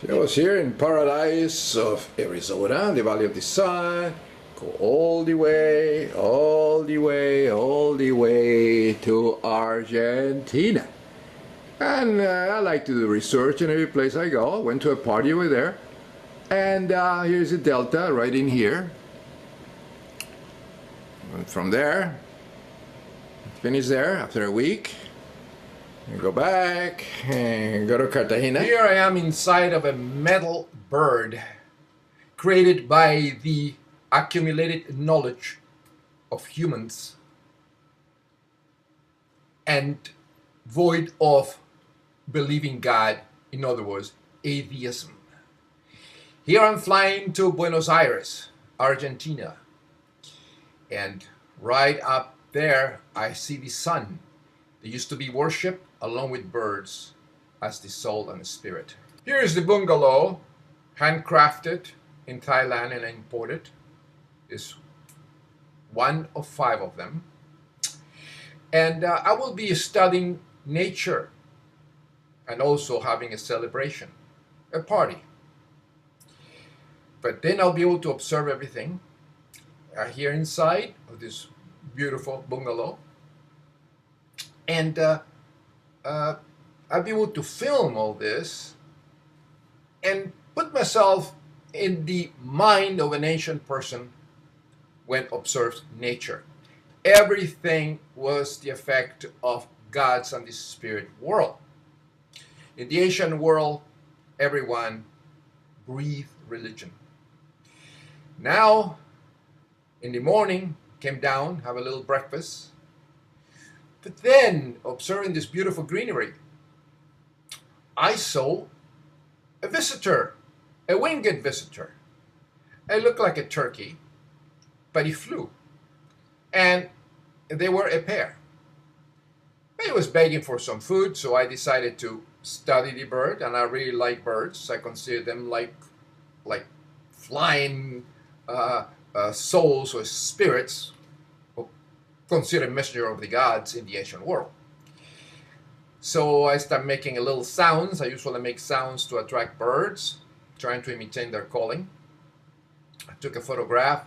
So I was here in paradise of Arizona, the Valley of the Sun, go all the way, all the way, all the way to Argentina. And I like to do research in every place I go. Went to a party over there. And here's the delta right in here. And from there, finish there after a week. And go back and go to Cartagena. Here I am inside of a metal bird created by the accumulated knowledge of humans and void of believing God, in other words, atheism. Here I'm flying to Buenos Aires, Argentina, and right up there I see the sun. They used to be worshipped along with birds as the soul and the spirit. Here is the bungalow, handcrafted in Thailand and imported. It's one of 5 of them. And I will be studying nature and also having a celebration, a party. But then I'll be able to observe everything here inside of this beautiful bungalow. And I'll be able to film all this and put myself in the mind of an ancient person when observes nature. Everything was the effect of God's and the spirit world. In the ancient world, everyone breathed religion. Now, in the morning, came down, have a little breakfast. But then, observing this beautiful greenery, I saw a visitor, a winged visitor. It looked like a turkey, but he flew. And they were a pair. He was begging for some food, so I decided to study the bird, and I really like birds. I consider them like flying souls or spirits, considered messenger of the gods in the ancient world. So I started making a little sounds. I usually make sounds to attract birds, trying to imitate their calling. I took a photograph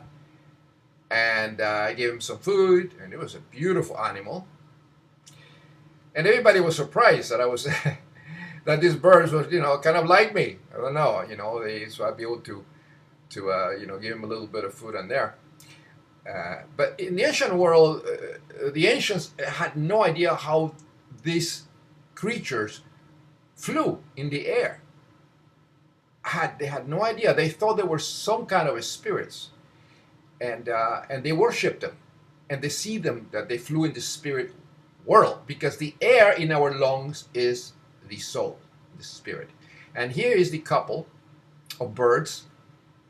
and I gave him some food, and it was a beautiful animal. And everybody was surprised that I was that these birds was, kind of like me. I don't know, so I'd be able to give him a little bit of food on there. But in the ancient world, the ancients had no idea how these creatures flew in the air. They had no idea. They thought they were some kind of spirits, and they worshipped them, and they see them that they flew in the spirit world, because the air in our lungs is the soul, the spirit. And here is the couple of birds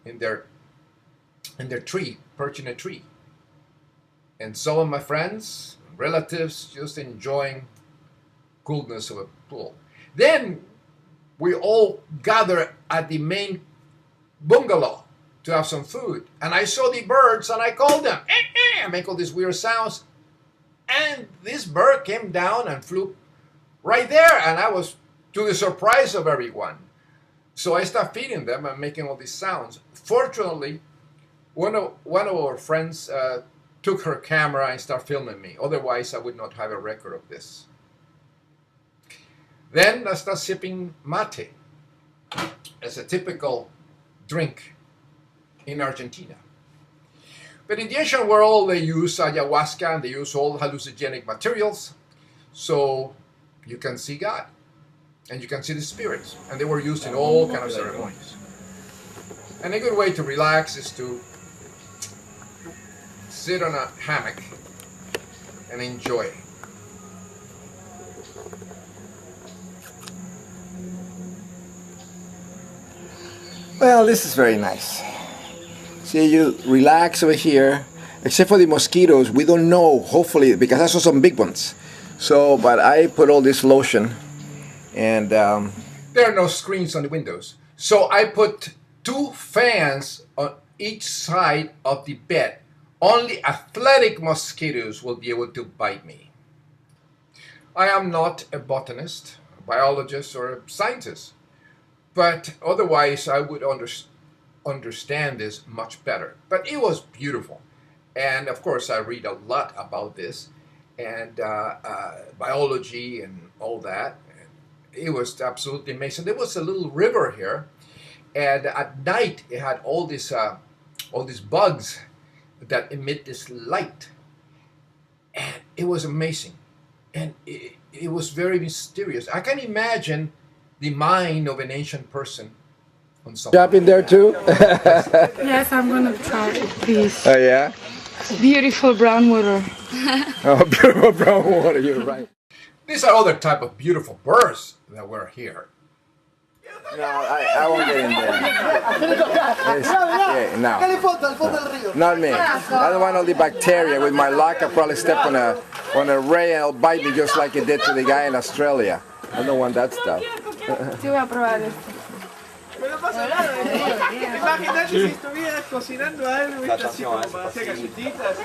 in their tree, perched in a tree. And some of my friends, relatives, just enjoying coolness of a pool. Then we all gather at the main bungalow to have some food. And I saw the birds and I called them. I make all these weird sounds. And this bird came down and flew right there. And I was to the surprise of everyone. So I started feeding them and making all these sounds. Fortunately, one of our friends took her camera and started filming me. Otherwise, I would not have a record of this. Then I started sipping mate as a typical drink in Argentina. But in the ancient world, they use ayahuasca and they use all hallucinogenic materials. So you can see God and you can see the spirits. And they were used in all kinds of ceremonies. And a good way to relax is to sit on a hammock and enjoy. Well, this is very nice. See, you relax over here. Except for the mosquitoes, we don't know, hopefully, because I saw some big ones. So, but I put all this lotion and... There are no screens on the windows. So I put 2 fans on each side of the bed. Only athletic mosquitoes will be able to bite me. I am not a botanist, a biologist, or a scientist. But otherwise, I would understand this much better. But it was beautiful. And of course, I read a lot about this and biology and all that. It was absolutely amazing. There was a little river here, and at night it had all these bugs that emit this light, and it was amazing, and it was very mysterious. I can imagine the mind of an ancient person on something. Jump in there too? Yes, I'm gonna try, please. Oh yeah? Beautiful brown water. Oh, beautiful brown water, you're right. These are other type of beautiful birds that were here. No, I won't get in there. No. Not me. I don't want all the bacteria. With my luck, I probably step on a ray and it'll bite me just like it did to the guy in Australia. I don't want that stuff. Sí, voy a probar esto. Imagínate si estuvieras cocinando algo, ¿viste? Así como para hacer galletitas.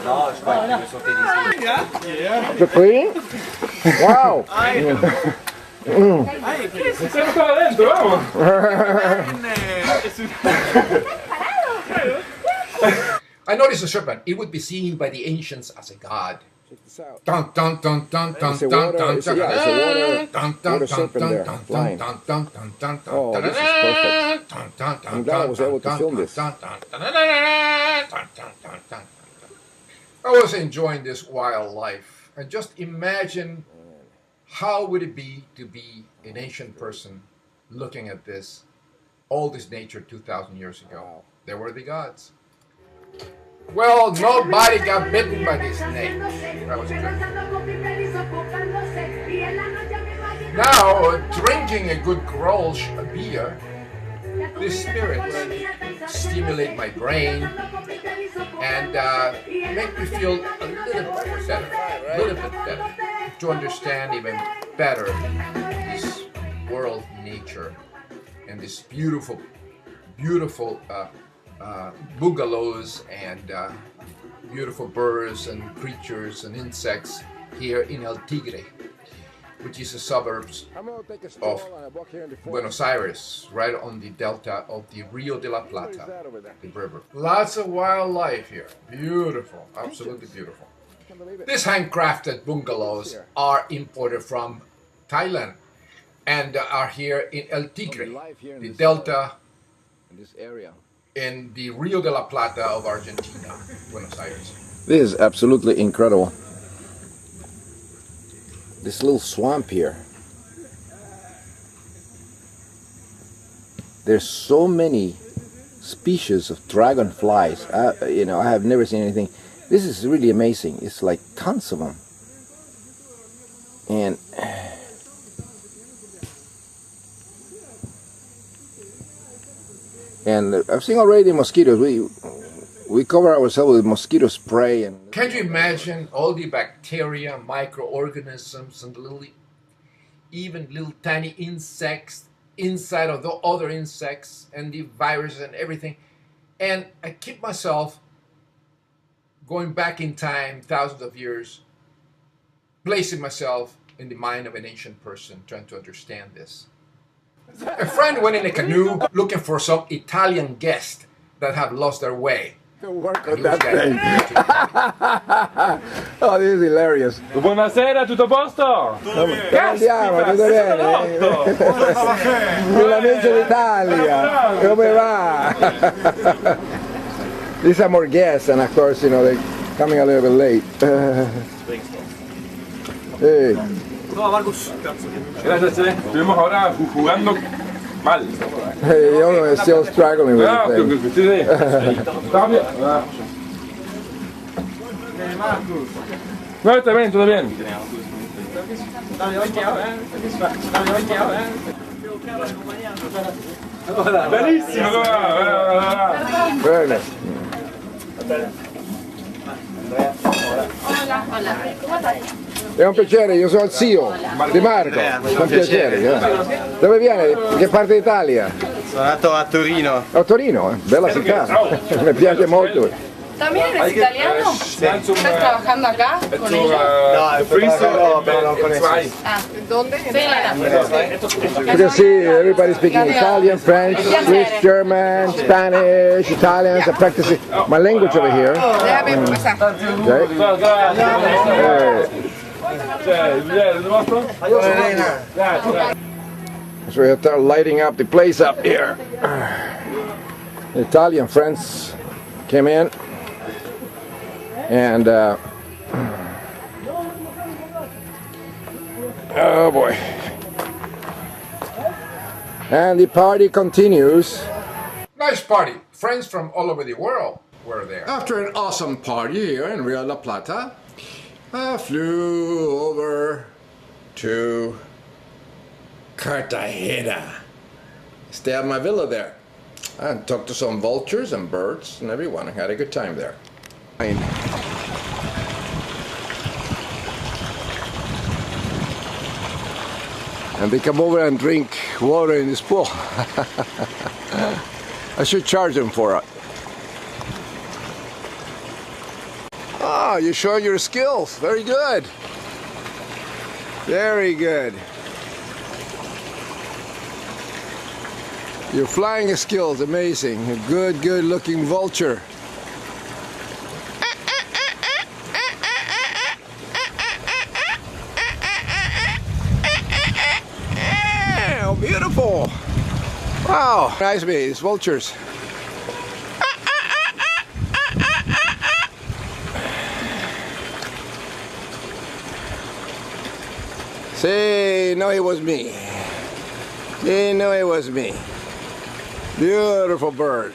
No, je crois qu'il veut sauter d'ici. The clean? Wow. Sei ancora dentro, vamos! I noticed a serpent. It would be seen by the ancients as a god. Check this out. Dun dun dun dun dun It's a dun water- dun it's a- yeah, it's a water- dun dun water dun serpent there, dun flying. dun dun dun dun dun Oh, dun this is dun perfect. dun dun dun I'm glad I was dun able to dun film dun this. dun dun dun dun dun dun dun. I was enjoying this wildlife, and just imagine how would it be to be an ancient person looking at this, all this nature 2,000 years ago. They were the gods. Well, nobody got bitten by this snake. That was good. Now, drinking a good grolsch beer, these spirits stimulate my brain and make me feel a little bit better, to understand even better this world nature and this beautiful bungalows and beautiful birds and creatures and insects here in El Tigre, which is the suburbs of Buenos Aires, right on the delta of the Rio de la Plata, the river. Lots of wildlife here. Beautiful, absolutely beautiful. These handcrafted bungalows are imported from Thailand and are here in El Tigre, the delta In this area. in the Rio de la Plata of Argentina, Buenos Aires. This is absolutely incredible. This little swamp here. There's so many species of dragonflies. I have never seen anything. This is really amazing. It's like tons of them. And I've seen already the mosquitoes. We cover ourselves with mosquito spray and. Can you imagine all the bacteria, microorganisms, and even little tiny insects inside of the other insects, and the viruses and everything? And I keep myself going back in time, thousands of years, placing myself in the mind of an ancient person, trying to understand this. A friend went in a canoe looking for some Italian guests that have lost their way. Work And on he was that thing. getting- Oh, this is hilarious. Buonasera, tutto a posto? Come andiamo? Tutto bene? Gli amici d'Italia, come va? These are more guests, and of course, they're coming a little bit late. Hey. Gracias, estuvimos ahora jugando mal. Hey, I'm still struggling with Ah, the thing. sí, sí. ¿Estás bien? Ah. No, está bien, todo bien. Benissimo, Very nice. È un piacere, io sono il zio di Marco. È un piacere. Dove viene? Di che parte d'Italia? Sono nato a Torino. A Torino, bella città. Mi piace molto. ¿También eres italiano? ¿Estás trabajando acá con ellos? ¿Dónde? You can see everybody speaking Italian, French, English, German, Spanish, Italians. I'm practicing my language over here. Déjame pasar. So we start lighting up the place up here. The Italian friends came in, and oh boy. And the party continues. Nice party. Friends from all over the world were there. After an awesome party here in Rio La Plata, I flew over to Cartagena. Stay at my villa there. And talked to some vultures and birds and everyone. I had a good time there. And they come over and drink water in this pool. I should charge them for it. Ah, you show your skills. Very good. Very good. Your flying skills, amazing. A good looking vulture. Oh, beautiful. Wow, nice me, these vultures. Say, no, it was me. Say, no, it was me. Beautiful bird.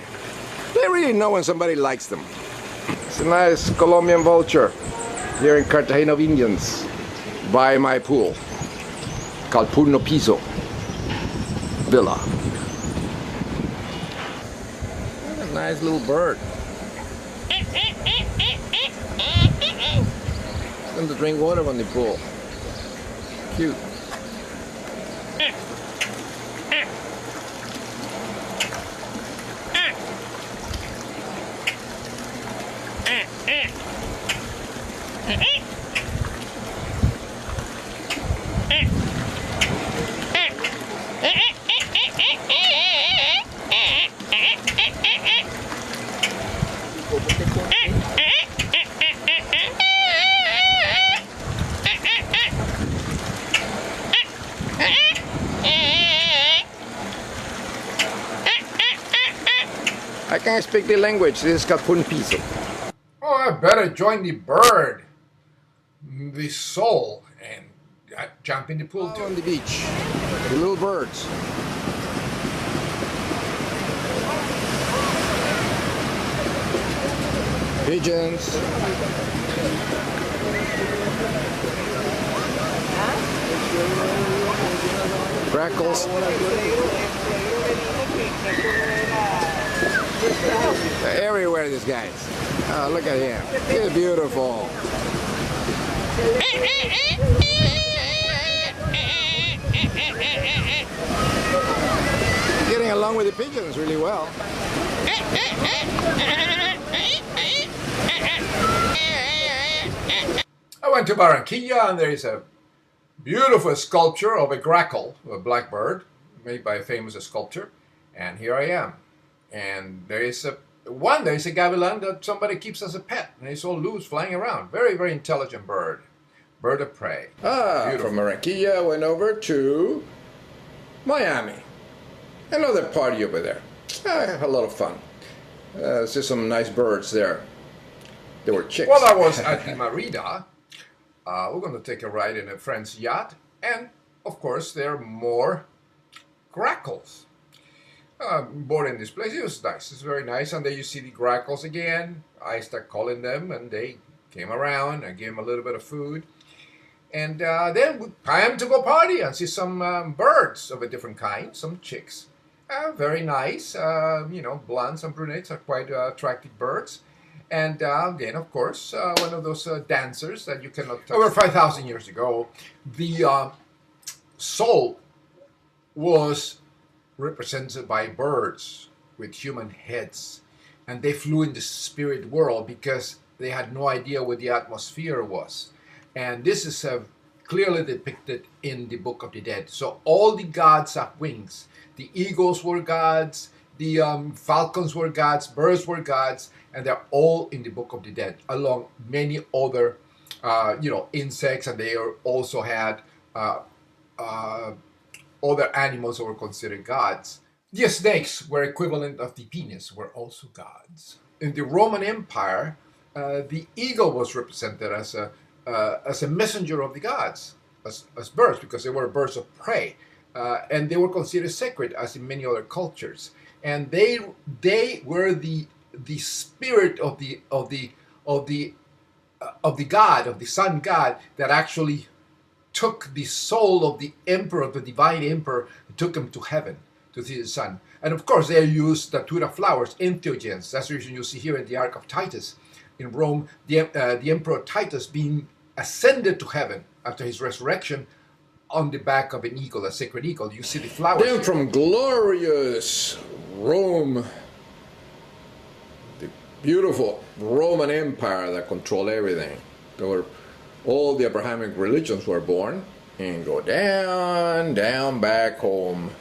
They really know when somebody likes them. It's a nice Colombian vulture here in Cartagena of Indians by my pool called Purno Piso Villa. A nice little bird. And to drink water from the pool. Cute. I can't speak the language. This is called Piso. Oh, I better join the bird, the soul, and jump in the pool too. On the beach, the little birds. Pigeons. Grackles. Everywhere, these guys. Oh, look at him. He's beautiful. Getting along with the pigeons really well. I went to Barranquilla, and there is a beautiful sculpture of a grackle, a blackbird, made by a famous sculptor. And here I am. And there is a gavilan that somebody keeps as a pet, and it's all loose, flying around. Very intelligent bird. Bird of prey. From Barranquilla, I went over to Miami. Another party over there. I had a lot of fun. See some nice birds there. They were chicks. Well, I was at the Marina. We're going to take a ride in a friend's yacht. And, of course, there are more grackles. Born in this place. It was nice. It's very nice. And then you see the grackles again. I start calling them, and they came around. I gave them a little bit of food. And then time to go party and see some birds of a different kind, some chicks. Very nice. Blondes and brunettes are quite attractive birds. And then, of course, one of those dancers that you cannot touch. Over 5,000 years ago, the soul was represented by birds with human heads. and they flew in the spirit world because they had no idea what the atmosphere was. And this is clearly depicted in the Book of the Dead. So all the gods have wings. The eagles were gods, the falcons were gods, birds were gods, and they're all in the Book of the Dead, along many other insects, and they also had other animals that were considered gods. The snakes were equivalent of the penis, were also gods. In the Roman Empire, the eagle was represented as a messenger of the gods, as birds, because they were birds of prey, and they were considered sacred, as in many other cultures. And they were the spirit of the god, of the sun god, that actually took the soul of the emperor, the divine emperor, and took him to heaven to see the sun. And of course, they used datura flowers, entheogens. That's the reason you see here in the Ark of Titus in Rome, the Emperor Titus being ascended to heaven after his resurrection on the back of an eagle, a sacred eagle. You see the flowers. Then from glorious Rome, the beautiful Roman Empire that controlled everything, there were all the Abrahamic religions were born, and go down back home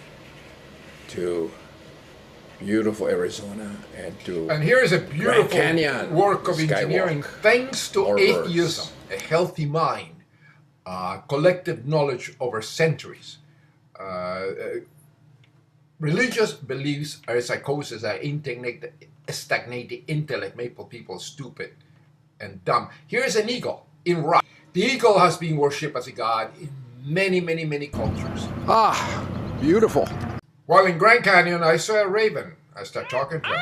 to beautiful Arizona and here is a beautiful Canyon, work of engineering, thanks to atheism, a healthy mind, collective knowledge over centuries. Religious beliefs are psychosis that stagnate the intellect, make people stupid and dumb. Here is an eagle in rock. The eagle has been worshipped as a god in many cultures. Ah, beautiful. While in Grand Canyon, I saw a raven. I started talking to him.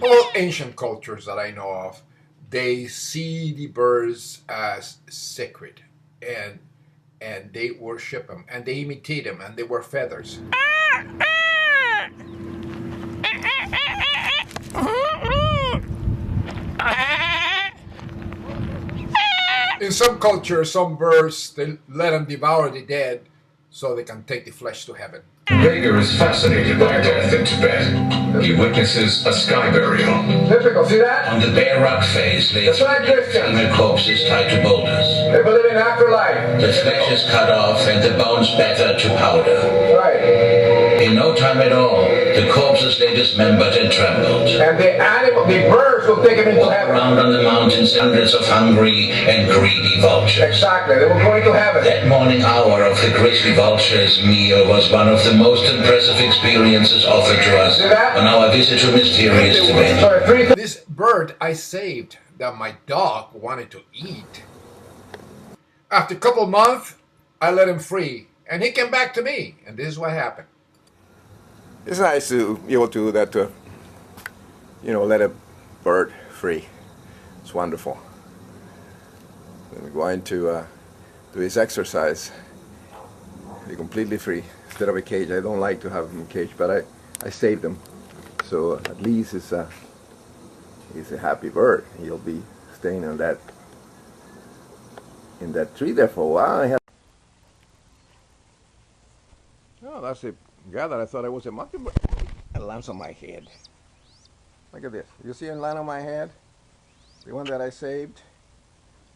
All ancient cultures that I know of, they see the birds as sacred, and they worship them, and they imitate them, and they wear feathers. In some cultures, some birds, they let them devour the dead so they can take the flesh to heaven. Rager is fascinated by death in Tibet. He witnesses a sky burial. Typical, see that? On the bare rock face lay female corpses tied to boulders. They believe in afterlife. The flesh is cut off and the bones battered to powder. Right. In no time at all, the corpses lay dismembered and trampled. And the birds will take them into heaven. Around on the mountains, hundreds of hungry and greedy vultures. Exactly, they were going to heaven. That morning hour of the grizzly vulture's meal was one of the most impressive experiences offered to us on our visit to mysterious Tibet. This bird I saved that my dog wanted to eat. After a couple of months, I let him free, and he came back to me, and this is what happened. It's nice to be able to do that, to let a bird free. It's wonderful. Then we're going to do his exercise. Be completely free instead of a cage. I don't like to have him in a cage, but I saved him. So at least he's a happy bird. He'll be staying in that tree there for a while. Oh, that's a gathered. I thought it was a mockingbird. It lands on my head. Look at this. You see it land on my head? The one that I saved?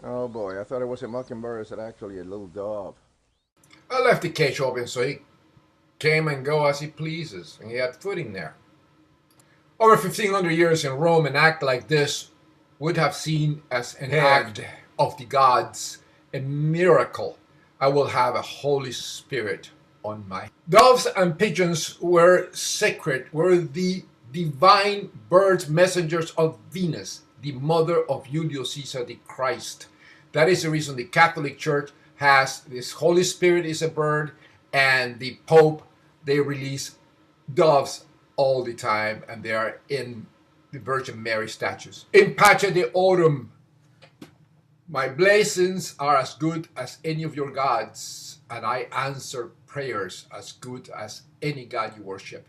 Oh boy, I thought it was a mockingbird. It's actually a little dove. I left the cage open so he came and go as he pleases, and he had footing there. Over 1,500 years in Rome, an act like this would have seen as an act of the gods, a miracle. I will have a Holy Spirit on my... Doves and pigeons were sacred, were the divine birds, messengers of Venus, the mother of Julius Caesar, the Christ. That is the reason the Catholic Church has this Holy Spirit is a bird, and the Pope, they release doves all the time, and they are in the Virgin Mary statues. In Pace de Aurum, my blessings are as good as any of your gods, and I answer prayers as good as any god you worship.